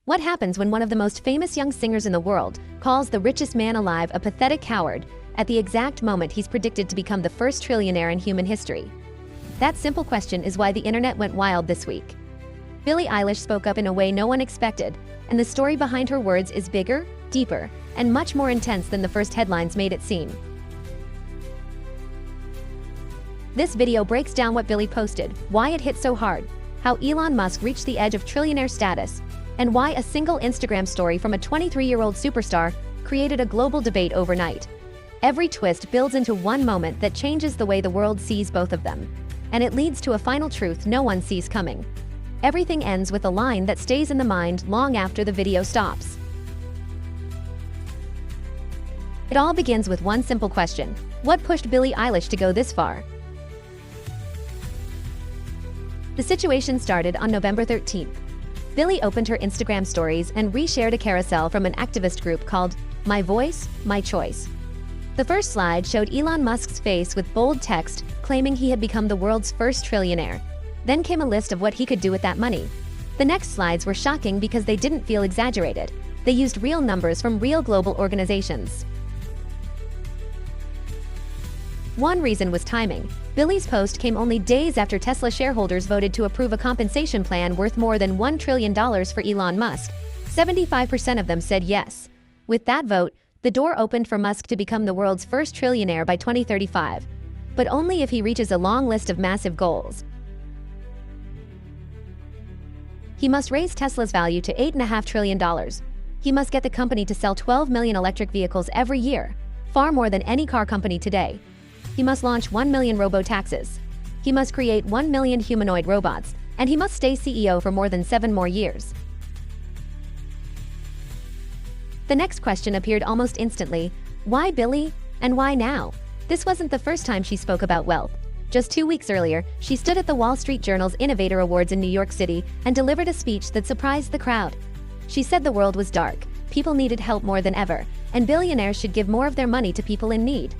What happens when one of the most famous young singers in the world calls the richest man alive a pathetic coward at the exact moment he's predicted to become the first trillionaire in human history? That simple question is why the internet went wild this week. Billie Eilish spoke up in a way no one expected, and the story behind her words is bigger, deeper, and much more intense than the first headlines made it seem. This video breaks down what Billie posted, why it hit so hard, how Elon Musk reached the edge of trillionaire status, and why a single Instagram story from a 23-year-old superstar created a global debate overnight. Every twist builds into one moment that changes the way the world sees both of them, and it leads to a final truth no one sees coming. Everything ends with a line that stays in the mind long after the video stops. It all begins with one simple question: what pushed Billie Eilish to go this far? The situation started on November 13th. Billie opened her Instagram stories and reshared a carousel from an activist group called My Voice, My Choice. The first slide showed Elon Musk's face with bold text claiming he had become the world's first trillionaire. Then came a list of what he could do with that money. The next slides were shocking because they didn't feel exaggerated. They used real numbers from real global organizations. One reason was timing. Billie's post came only days after Tesla shareholders voted to approve a compensation plan worth more than $1 trillion for Elon Musk. 75% of them said yes. With that vote, the door opened for Musk to become the world's first trillionaire by 2035. But only if he reaches a long list of massive goals. He must raise Tesla's value to $8.5 trillion. He must get the company to sell 12 million electric vehicles every year, far more than any car company today. He must launch 1 million robo-taxis. He must create 1 million humanoid robots, and he must stay CEO for more than 7 more years. The next question appeared almost instantly: why Billie, and why now? This wasn't the first time she spoke about wealth. Just 2 weeks earlier, she stood at the Wall Street Journal's Innovator Awards in New York City and delivered a speech that surprised the crowd. She said the world was dark, people needed help more than ever, and billionaires should give more of their money to people in need.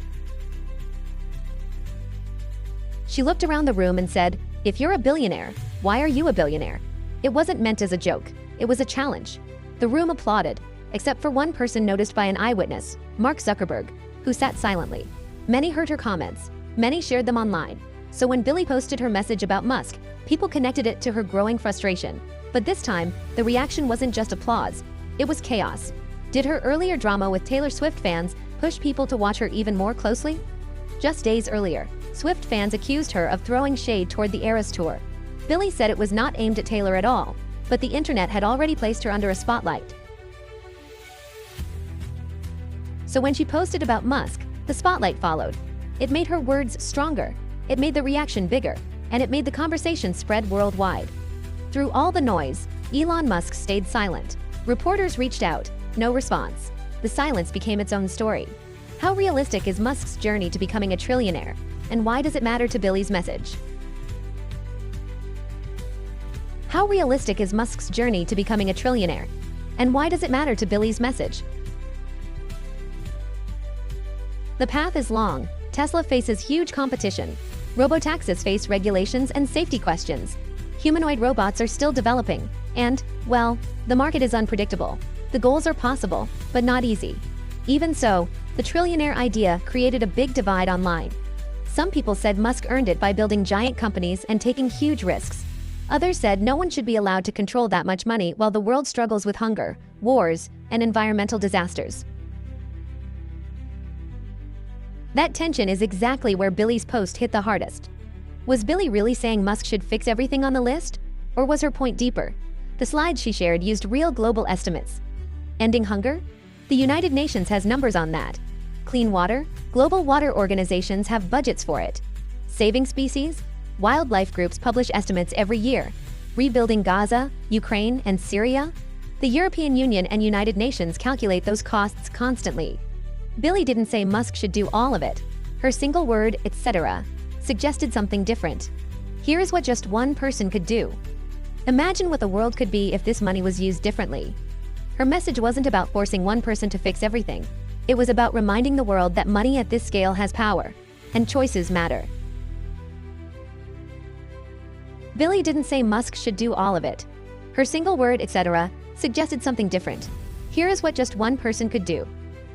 She looked around the room and said, "If you're a billionaire, why are you a billionaire?" It wasn't meant as a joke. It was a challenge. The room applauded, except for one person noticed by an eyewitness, Mark Zuckerberg, who sat silently. Many heard her comments. Many shared them online. So when Billie posted her message about Musk, people connected it to her growing frustration. But this time, the reaction wasn't just applause. It was chaos. Did her earlier drama with Taylor Swift fans push people to watch her even more closely? Just days earlier, Swift fans accused her of throwing shade toward the Eras Tour. Billie said it was not aimed at Taylor at all, but the internet had already placed her under a spotlight. So when she posted about Musk, the spotlight followed. It made her words stronger, it made the reaction bigger, and it made the conversation spread worldwide. Through all the noise, Elon Musk stayed silent. Reporters reached out, no response. The silence became its own story. How realistic is Musk's journey to becoming a trillionaire? And why does it matter to Billie's message? How realistic is Musk's journey to becoming a trillionaire? And why does it matter to Billie's message? The path is long. Tesla faces huge competition. Robotaxis face regulations and safety questions. Humanoid robots are still developing. And, well, the market is unpredictable. The goals are possible, but not easy. Even so, the trillionaire idea created a big divide online. Some people said Musk earned it by building giant companies and taking huge risks. Others said no one should be allowed to control that much money while the world struggles with hunger, wars, and environmental disasters. That tension is exactly where Billie's post hit the hardest. Was Billie really saying Musk should fix everything on the list? Or was her point deeper? The slides she shared used real global estimates. Ending hunger? The United Nations has numbers on that. Clean water? Global water organizations have budgets for it. Saving species? Wildlife groups publish estimates every year. Rebuilding Gaza, Ukraine, and Syria? The European Union and United Nations calculate those costs constantly. Billie didn't say Musk should do all of it. Her single word, etc., suggested something different. Here is what just one person could do. Imagine what the world could be if this money was used differently. Her message wasn't about forcing one person to fix everything. It was about reminding the world that money at this scale has power, and choices matter. Billie didn't say Musk should do all of it. Her single word, etc., suggested something different. Here is what just one person could do.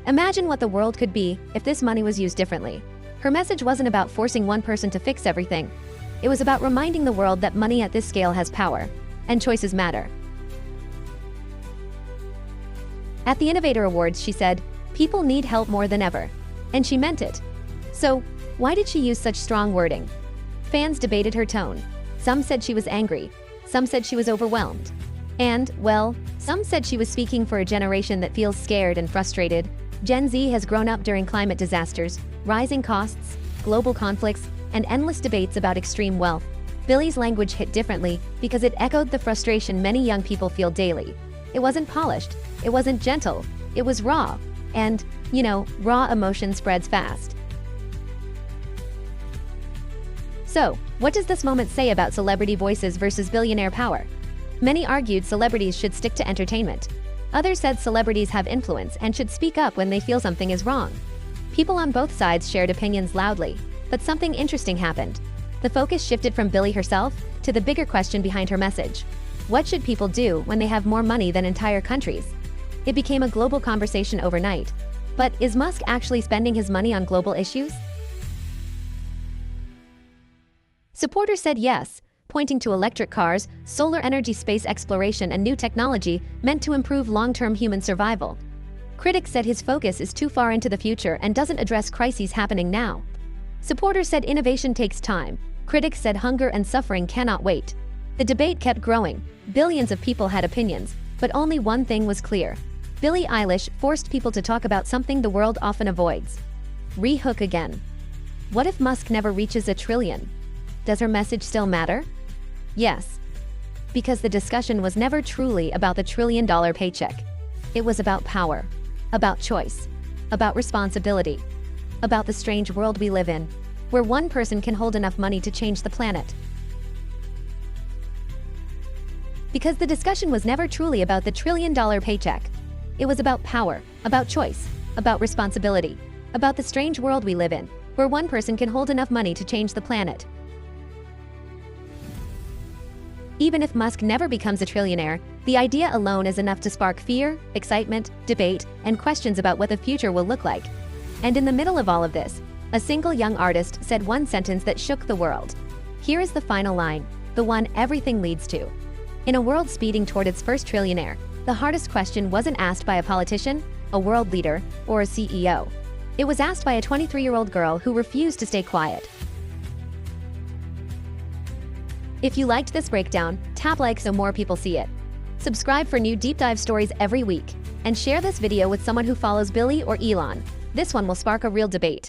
Imagine what the world could be if this money was used differently. Her message wasn't about forcing one person to fix everything. It was about reminding the world that money at this scale has power, and choices matter. At the Innovator Awards, she said, "People need help more than ever." And she meant it. So, why did she use such strong wording? Fans debated her tone. Some said she was angry. Some said she was overwhelmed. And, well, some said she was speaking for a generation that feels scared and frustrated. Gen Z has grown up during climate disasters, rising costs, global conflicts, and endless debates about extreme wealth. Billie's language hit differently because it echoed the frustration many young people feel daily. It wasn't polished, it wasn't gentle, it was raw. And, raw emotion spreads fast. So, what does this moment say about celebrity voices versus billionaire power? Many argued celebrities should stick to entertainment. Others said celebrities have influence and should speak up when they feel something is wrong. People on both sides shared opinions loudly, but something interesting happened. The focus shifted from Billie herself to the bigger question behind her message. What should people do when they have more money than entire countries? It became a global conversation overnight. But is Musk actually spending his money on global issues? Supporters said yes, pointing to electric cars, solar energy, space exploration, and new technology meant to improve long-term human survival. Critics said his focus is too far into the future and doesn't address crises happening now. Supporters said innovation takes time. Critics said hunger and suffering cannot wait. The debate kept growing. Billions of people had opinions, but only one thing was clear. Billie Eilish forced people to talk about something the world often avoids. Re-hook again. What if Musk never reaches $1 trillion? Does her message still matter? Yes. Because the discussion was never truly about the $1 trillion paycheck. It was about power, about choice, about responsibility, about the strange world we live in, where one person can hold enough money to change the planet. Because the discussion was never truly about the $1 trillion paycheck. It was about power, about choice, about responsibility, about the strange world we live in, where one person can hold enough money to change the planet. Even if Musk never becomes a trillionaire, the idea alone is enough to spark fear, excitement, debate, and questions about what the future will look like. And in the middle of all of this, a single young artist said one sentence that shook the world. Here is the final line, the one everything leads to. In a world speeding toward its first trillionaire, the hardest question wasn't asked by a politician, a world leader, or a CEO. It was asked by a 23-year-old girl who refused to stay quiet. If you liked this breakdown, tap like so more people see it. Subscribe for new deep dive stories every week, and share this video with someone who follows Billie or Elon. This one will spark a real debate.